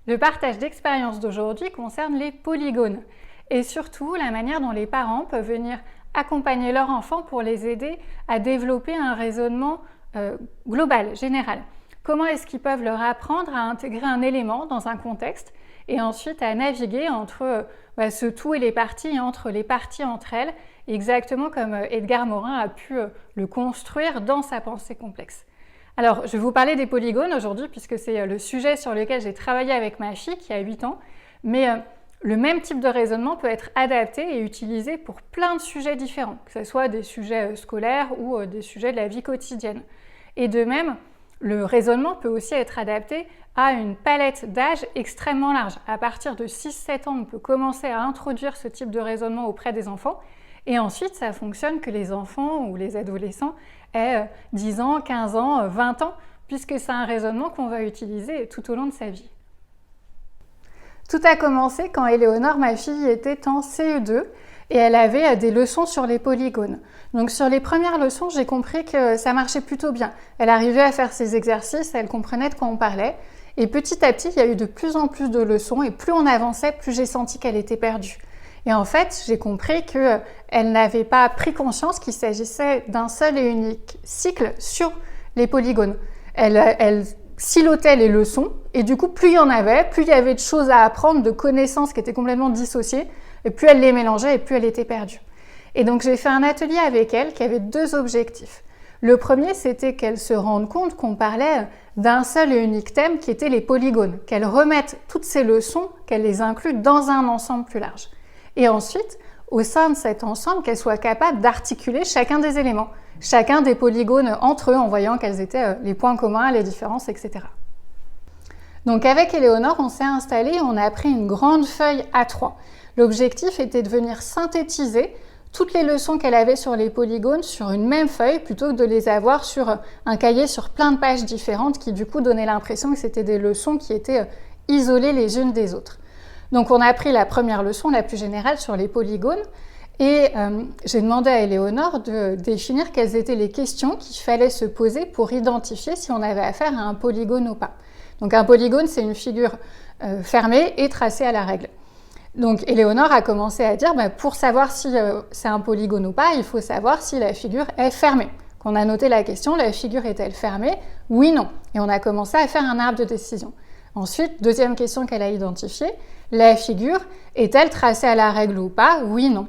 Le partage d'expériences d'aujourd'hui concerne les polygones et surtout la manière dont les parents peuvent venir accompagner leur enfant pour les aider à développer un raisonnement global, général. Comment est-ce qu'ils peuvent leur apprendre à intégrer un élément dans un contexte et ensuite à naviguer entre ce tout et les parties, et entre les parties entre elles, exactement comme Edgar Morin a pu le construire dans sa pensée complexe. Alors, je vais vous parler des polygones aujourd'hui puisque c'est le sujet sur lequel j'ai travaillé avec ma fille qui a 8 ans, mais le même type de raisonnement peut être adapté et utilisé pour plein de sujets différents, que ce soit des sujets scolaires ou des sujets de la vie quotidienne. Et de même, le raisonnement peut aussi être adapté à une palette d'âge extrêmement large. À partir de 6-7 ans, on peut commencer à introduire ce type de raisonnement auprès des enfants. Et ensuite, ça fonctionne que les enfants ou les adolescents aient 10 ans, 15 ans, 20 ans, puisque c'est un raisonnement qu'on va utiliser tout au long de sa vie. Tout a commencé quand Éléonore, ma fille, était en CE2 et elle avait des leçons sur les polygones. Donc sur les premières leçons, j'ai compris que ça marchait plutôt bien. Elle arrivait à faire ses exercices, elle comprenait de quoi on parlait. Et petit à petit, il y a eu de plus en plus de leçons et plus on avançait, plus j'ai senti qu'elle était perdue. Et en fait, j'ai compris qu'elle n'avait pas pris conscience qu'il s'agissait d'un seul et unique cycle sur les polygones. Elle silotait les leçons et du coup, plus il y en avait, plus il y avait de choses à apprendre, de connaissances qui étaient complètement dissociées, et plus elle les mélangeait et plus elle était perdue. Et donc, j'ai fait un atelier avec elle qui avait 2 objectifs. Le premier, c'était qu'elle se rende compte qu'on parlait d'un seul et unique thème qui était les polygones, qu'elle remette toutes ces leçons, qu'elle les inclue dans un ensemble plus large. Et ensuite, au sein de cet ensemble, qu'elle soit capable d'articuler chacun des éléments, chacun des polygones entre eux en voyant quels étaient les points communs, les différences, etc. Donc avec Éléonore, on s'est installé, on a pris une grande feuille A3. L'objectif était de venir synthétiser toutes les leçons qu'elle avait sur les polygones sur une même feuille plutôt que de les avoir sur un cahier sur plein de pages différentes qui du coup donnaient l'impression que c'était des leçons qui étaient isolées les unes des autres. Donc on a pris la première leçon, la plus générale, sur les polygones et j'ai demandé à Éléonore de définir quelles étaient les questions qu'il fallait se poser pour identifier si on avait affaire à un polygone ou pas. Donc un polygone, c'est une figure fermée et tracée à la règle. Donc Éléonore a commencé à dire pour savoir si c'est un polygone ou pas, il faut savoir si la figure est fermée. Qu'on a noté la question, la figure est-elle fermée? Oui, non. Et on a commencé à faire un arbre de décision. Ensuite, deuxième question qu'elle a identifiée, la figure est-elle tracée à la règle ou pas? Oui, non.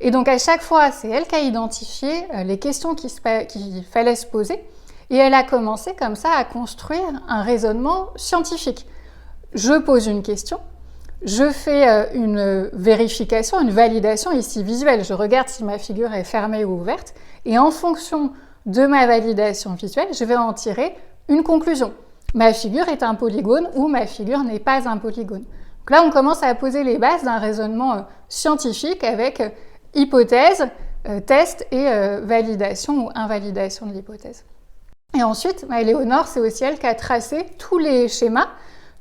Et donc à chaque fois, c'est elle qui a identifié les questions qu'il fallait se poser et elle a commencé comme ça à construire un raisonnement scientifique. Je pose une question, je fais une vérification, une validation ici visuelle. Je regarde si ma figure est fermée ou ouverte et en fonction de ma validation visuelle, je vais en tirer une conclusion. Ma figure est un polygone ou ma figure n'est pas un polygone. Donc là, on commence à poser les bases d'un raisonnement scientifique avec hypothèse, test et validation ou invalidation de l'hypothèse. Et ensuite, Éléonore, c'est aussi elle qui a tracé tous les schémas,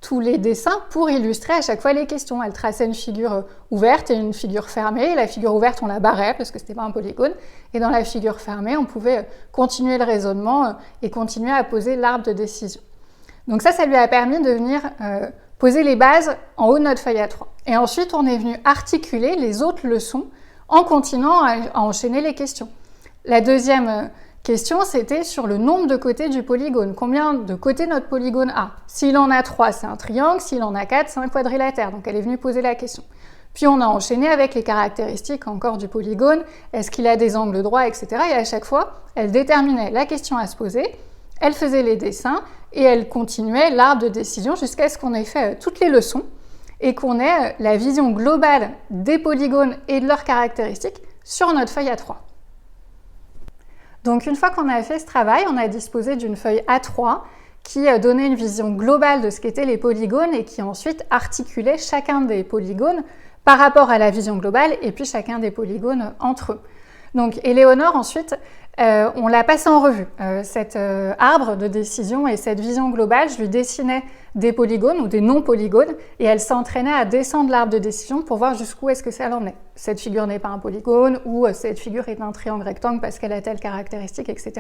tous les dessins pour illustrer à chaque fois les questions. Elle traçait une figure ouverte et une figure fermée. La figure ouverte, on la barrait parce que ce n'était pas un polygone. Et dans la figure fermée, on pouvait continuer le raisonnement et continuer à poser l'arbre de décision. Donc ça lui a permis de venir poser les bases en haut de notre feuille A3. Et ensuite, on est venu articuler les autres leçons en continuant à enchaîner les questions. La deuxième question, c'était sur le nombre de côtés du polygone. Combien de côtés notre polygone a? S'il en a 3, c'est un triangle. S'il en a 4, c'est un quadrilatère. Donc elle est venue poser la question. Puis on a enchaîné avec les caractéristiques encore du polygone. Est-ce qu'il a des angles droits, etc. Et à chaque fois, elle déterminait la question à se poser. Elle faisait les dessins et elle continuait l'arbre de décision jusqu'à ce qu'on ait fait toutes les leçons et qu'on ait la vision globale des polygones et de leurs caractéristiques sur notre feuille A3. Donc une fois qu'on a fait ce travail, on a disposé d'une feuille A3 qui donnait une vision globale de ce qu'étaient les polygones et qui ensuite articulait chacun des polygones par rapport à la vision globale et puis chacun des polygones entre eux. Donc Éléonore ensuite, on l'a passé en revue, cet arbre de décision et cette vision globale. Je lui dessinais des polygones ou des non-polygones et elle s'entraînait à descendre l'arbre de décision pour voir jusqu'où est-ce que ça en est. Cette figure n'est pas un polygone ou cette figure est un triangle rectangle parce qu'elle a telle caractéristique, etc.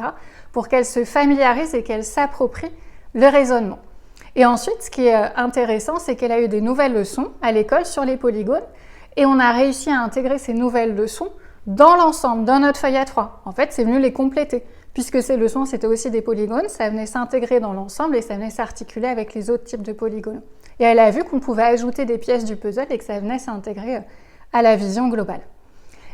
pour qu'elle se familiarise et qu'elle s'approprie le raisonnement. Et ensuite, ce qui est intéressant, c'est qu'elle a eu des nouvelles leçons à l'école sur les polygones et on a réussi à intégrer ces nouvelles leçons dans l'ensemble, dans notre feuille A3. En fait, c'est venu les compléter. Puisque ces leçons, c'était aussi des polygones, ça venait s'intégrer dans l'ensemble et ça venait s'articuler avec les autres types de polygones. Et elle a vu qu'on pouvait ajouter des pièces du puzzle et que ça venait s'intégrer à la vision globale.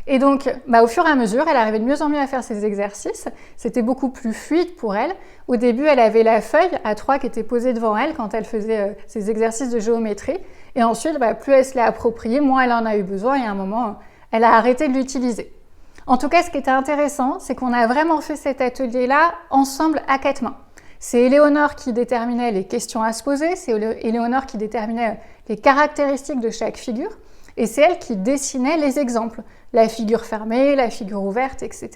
Et donc, au fur et à mesure, elle arrivait de mieux en mieux à faire ses exercices. C'était beaucoup plus fluide pour elle. Au début, elle avait la feuille A3 qui était posée devant elle quand elle faisait ses exercices de géométrie. Et ensuite, plus elle se l'est appropriée, moins elle en a eu besoin et à un moment, elle a arrêté de l'utiliser. En tout cas, ce qui était intéressant, c'est qu'on a vraiment fait cet atelier-là ensemble à 4 mains. C'est Éléonore qui déterminait les questions à se poser, c'est Éléonore qui déterminait les caractéristiques de chaque figure, et c'est elle qui dessinait les exemples, la figure fermée, la figure ouverte, etc.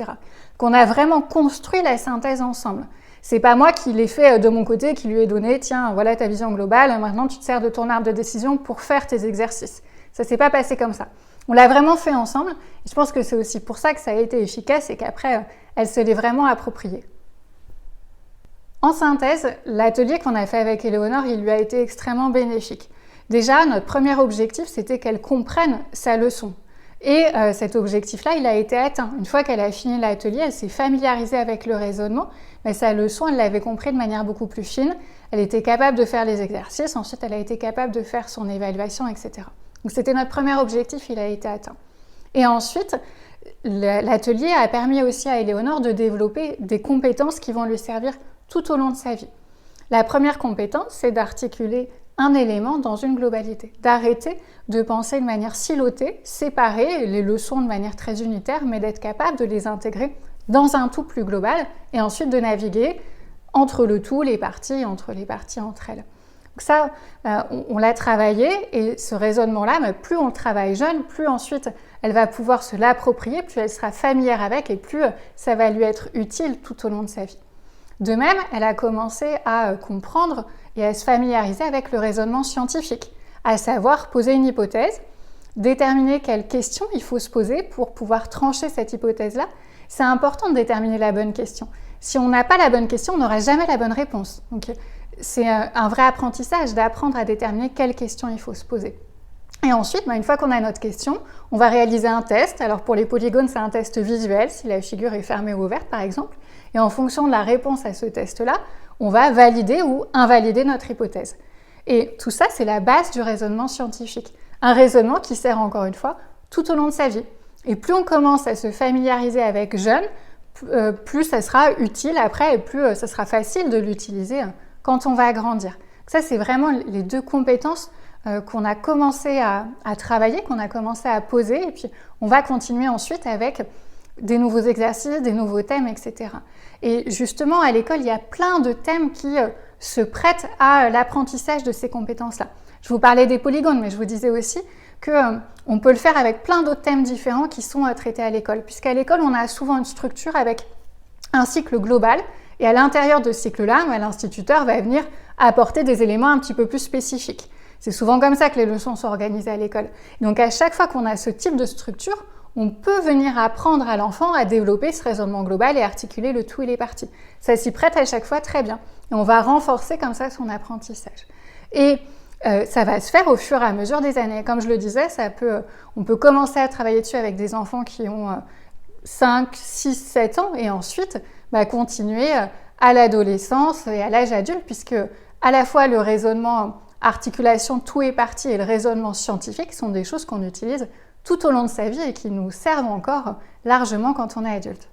Qu'on a vraiment construit la synthèse ensemble. C'est pas moi qui l'ai fait de mon côté, qui lui ai donné, tiens, voilà ta vision globale, maintenant tu te sers de ton arbre de décision pour faire tes exercices. Ça s'est pas passé comme ça. On l'a vraiment fait ensemble, et je pense que c'est aussi pour ça que ça a été efficace et qu'après, elle se l'est vraiment appropriée. En synthèse, l'atelier qu'on a fait avec Éléonore, il lui a été extrêmement bénéfique. Déjà, notre premier objectif, c'était qu'elle comprenne sa leçon. Et cet objectif-là, il a été atteint. Une fois qu'elle a fini l'atelier, elle s'est familiarisée avec le raisonnement, mais sa leçon, elle l'avait compris de manière beaucoup plus fine. Elle était capable de faire les exercices, ensuite elle a été capable de faire son évaluation, etc. Donc c'était notre premier objectif, il a été atteint. Et ensuite, l'atelier a permis aussi à Éléonore de développer des compétences qui vont lui servir tout au long de sa vie. La première compétence, c'est d'articuler un élément dans une globalité, d'arrêter de penser de manière silotée, séparer les leçons de manière très unitaire, mais d'être capable de les intégrer dans un tout plus global et ensuite de naviguer entre le tout, les parties, entre elles. Donc ça, on l'a travaillé et ce raisonnement-là, plus on le travaille jeune, plus ensuite elle va pouvoir se l'approprier, plus elle sera familière avec et plus ça va lui être utile tout au long de sa vie. De même, elle a commencé à comprendre et à se familiariser avec le raisonnement scientifique, à savoir poser une hypothèse, déterminer quelles questions il faut se poser pour pouvoir trancher cette hypothèse-là. C'est important de déterminer la bonne question. Si on n'a pas la bonne question, on n'aura jamais la bonne réponse. Donc, c'est un vrai apprentissage d'apprendre à déterminer quelles questions il faut se poser. Et ensuite, une fois qu'on a notre question, on va réaliser un test. Alors pour les polygones, c'est un test visuel, si la figure est fermée ou ouverte par exemple. Et en fonction de la réponse à ce test-là, on va valider ou invalider notre hypothèse. Et tout ça, c'est la base du raisonnement scientifique. Un raisonnement qui sert encore une fois tout au long de sa vie. Et plus on commence à se familiariser avec jeune, plus ça sera utile après et plus ça sera facile de l'utiliser quand on va grandir. Ça, c'est vraiment les deux compétences qu'on a commencé à travailler, qu'on a commencé à poser, et puis on va continuer ensuite avec des nouveaux exercices, des nouveaux thèmes, etc. Et justement, à l'école, il y a plein de thèmes qui se prêtent à l'apprentissage de ces compétences-là. Je vous parlais des polygones, mais je vous disais aussi qu'on peut le faire avec plein d'autres thèmes différents qui sont traités à l'école, puisqu'à l'école, on a souvent une structure avec un cycle global, et à l'intérieur de ce cycle-là, l'instituteur va venir apporter des éléments un petit peu plus spécifiques. C'est souvent comme ça que les leçons sont organisées à l'école. Donc à chaque fois qu'on a ce type de structure, on peut venir apprendre à l'enfant à développer ce raisonnement global et articuler le tout et les parties. Ça s'y prête à chaque fois très bien. Et on va renforcer comme ça son apprentissage. Et ça va se faire au fur et à mesure des années. Comme je le disais, on peut commencer à travailler dessus avec des enfants qui ont 5, 6, 7 ans et ensuite continuer à l'adolescence et à l'âge adulte, puisque à la fois le raisonnement articulation tout et partie et le raisonnement scientifique sont des choses qu'on utilise tout au long de sa vie et qui nous servent encore largement quand on est adulte.